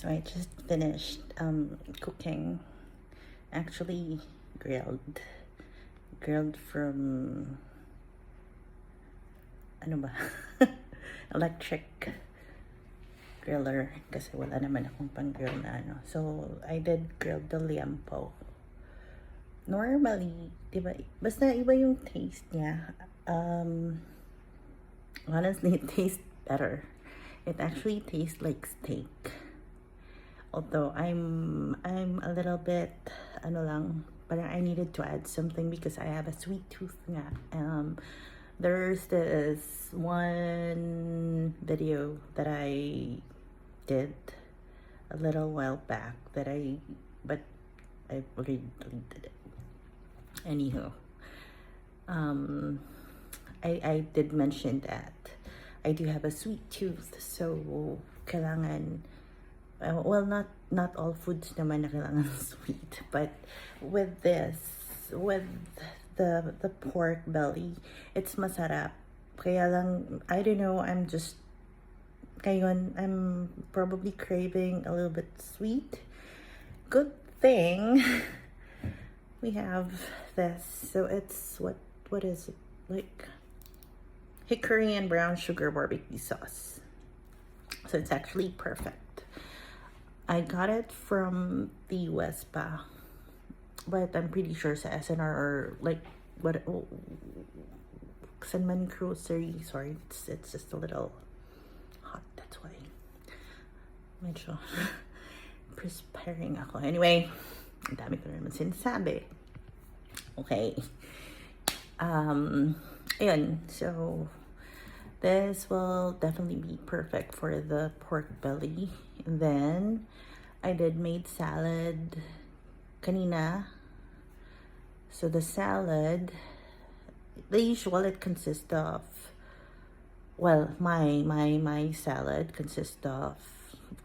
So I just finished cooking. Actually, grilled from ano ba? Electric griller kasi wala naman akong pang-grill na ano. So I did grilled the liempo. Normally, diba, basta iba yung taste niya. Honestly, it tastes better. It actually tastes like steak. Although I'm a little bit ano lang, parang I needed to add something because I have a sweet tooth nga. There's this one video that I did a little while back but I already deleted it. Anywho, I did mention that I do have a sweet tooth, so kailangan, well, not all foods naman na kailangan sweet, but with the pork belly, it's masarap. Kaya lang, I don't know, I'm probably craving a little bit sweet. Good thing we have this. So it's what is it? Like hickory and brown sugar barbecue sauce. So it's actually perfect. I got it from the US pa, but I'm pretty sure sa SNR or like Sanman Grocery. Sorry, it's just a little hot. That's why. Medyo perspiring ako. Anyway, ang dami ko naman sinasabi. Okay. Ayun. So this will definitely be perfect for the pork belly. And then I made salad kanina. So the salad, the usual, it consists of, well, my salad consists of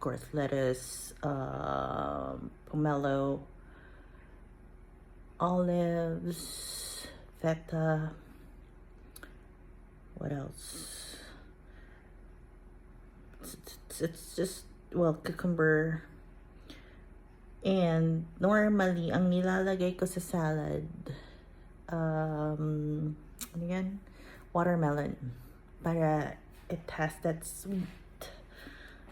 course, lettuce, pomelo, olives, feta, what else? It's just, well, cucumber. And normally, ang nilalagay ko sa salad, ano yan? Watermelon. Para it has that sweet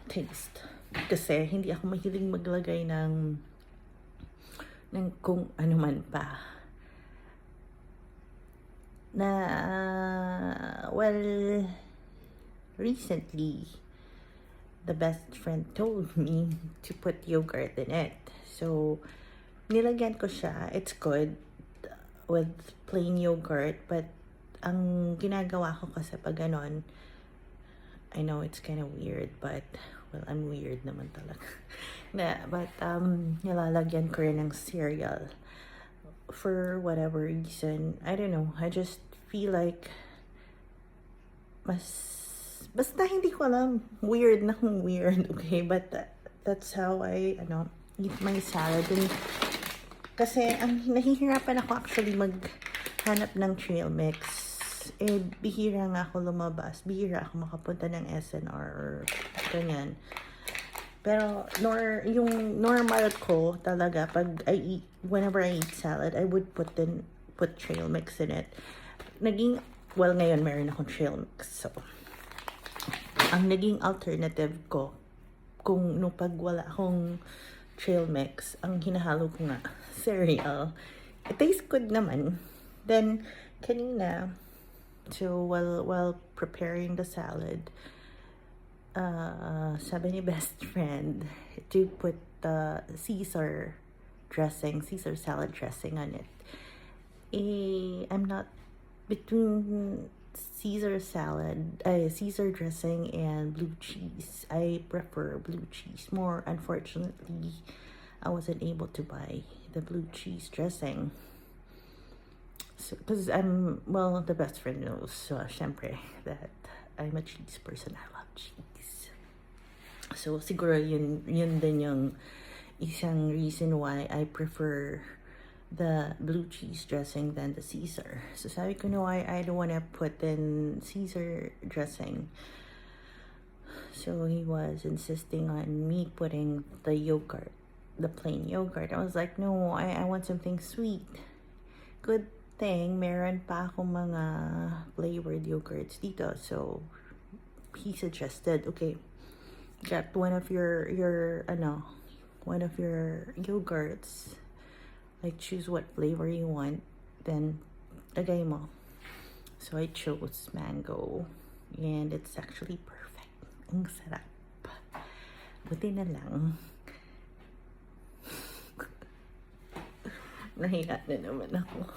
taste. Kasi hindi ako mahilig maglagay ng kung ano man pa. Well, recently, the best friend told me to put yogurt in it. So, nilagyan ko siya. It's good with plain yogurt, but ang ginagawa ko kasi pag ganon, I know it's kind of weird, but, well, I'm weird naman talaga. But, nilalagyan ko rin ng cereal. For whatever reason, I don't know, I just feel like basta hindi ko alam, weird na kung weird, okay? But that's how I, eat my salad. And, kasi, nahihirapan ako actually maghanap ng trail mix. Bihira nga ako lumabas. Bihira ako makapunta ng SNR or ganyan. Pero, yung normal ko talaga, whenever I eat salad, I would put trail mix in it. Ngayon meron akong trail mix. So, ang naging alternative ko, kung pag wala akong trail mix, ang hinahalo ko nga, cereal. It tastes good naman. Then, kanina, so while preparing the salad, sabi ni best friend to put the Caesar salad dressing on it. I'm not between Caesar dressing and blue cheese. I prefer blue cheese more. Unfortunately, I wasn't able to buy the blue cheese dressing. So, because the best friend knows, syempre, that I'm a cheese person. I love cheese. So, siguro yun din yung isang reason why I prefer the blue cheese dressing than the Caesar. So, sabi ko, no, I don't want to put in Caesar dressing. So he was insisting on me putting the yogurt, the plain yogurt. I was like, no, I want something sweet. Good thing, meron pa akong mga flavored yogurts dito. So he suggested, okay, get one of your yogurts. Like, choose what flavor you want, then lagay mo. So I chose mango, and it's actually perfect. Ang sarap. Buti na lang. Nahiya na naman ako.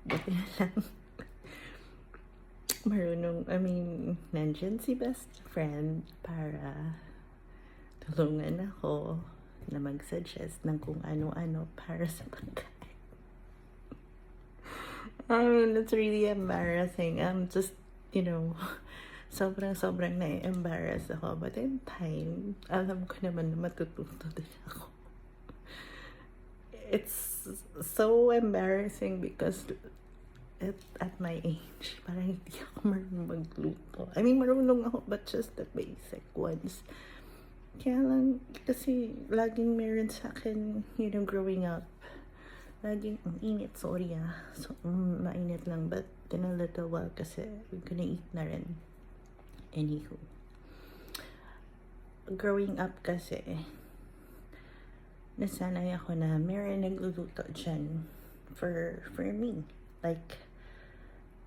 Buti na lang. Nandyan si best friend para tulungan ako na mag-suggest ng kung ano-ano para sa pagkain. It's really embarrassing. I'm just, sobrang na-embarrass ako. But in time, alam ko naman na matututo din ako. It's so embarrassing because at my age, parang hindi ako marunong magluto. Marunong ako, but just the basic ones. Kaya lang, kasi laging meron sa akin, growing up, laging, ang init, sorry so, mainit lang, but in a little while, kasi we're gonna eat na rin. Anywho, growing up kasi, nasanay ako na meron nagluluto dyan for me. Like,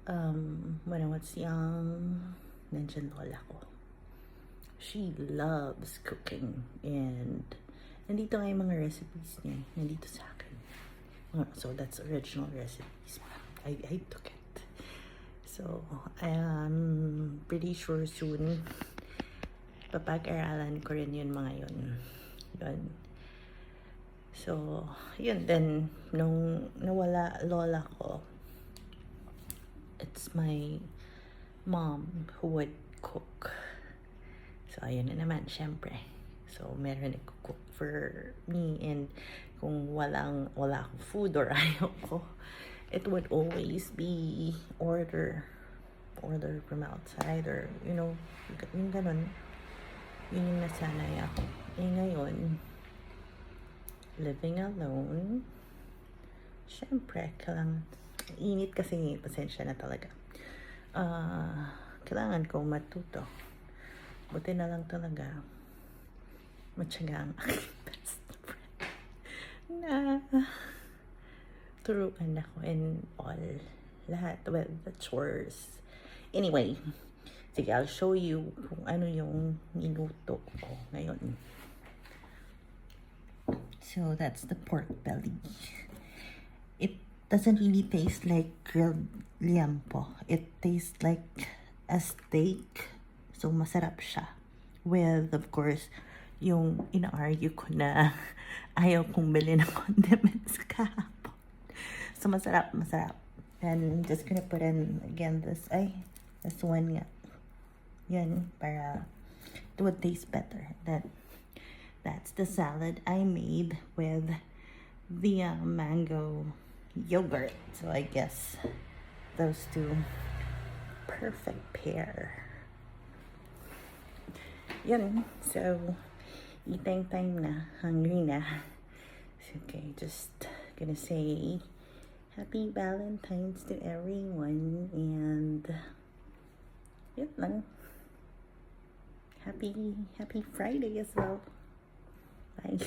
when I was young, nandyan lola ko. She loves cooking, and nandito nga yung mga recipes niya, nandito sa akin. So that's original recipes. I took it. So I'm pretty sure soon papag-aralan ko rin yun mga yun. So yun, then nung nawala lola ko, it's my mom who would cook. So ayun na naman, syempre. So meron nag-cook for me, and kung wala akong food or ayaw ko, it would always be order from outside, or yung ganun. Yun yung nasanay ako. Ngayon, living alone, syempre, init kasi, pasensya na talaga. Kailangan ko matuto. Buti na lang talaga, matyaga ang aking best friend na turuan ako in all, lahat, well, the chores. Anyway, sige, I'll show you kung ano yung niluto ko ngayon. So that's the pork belly. It doesn't really taste like grilled liampo. It tastes like a steak. So, masarap siya. With, of course, yung ina-argue ko na ayaw kong bili ng condiments kahapon. So, masarap. And I'm just gonna put in, again, this one nga. Yan, para it would taste better. That's the salad I made with the mango yogurt. So, I guess those two, perfect pair. Yun, so eating time na, hungry na. So, okay, just gonna say happy Valentine's to everyone, and yun lang. Happy Friday as well. Bye.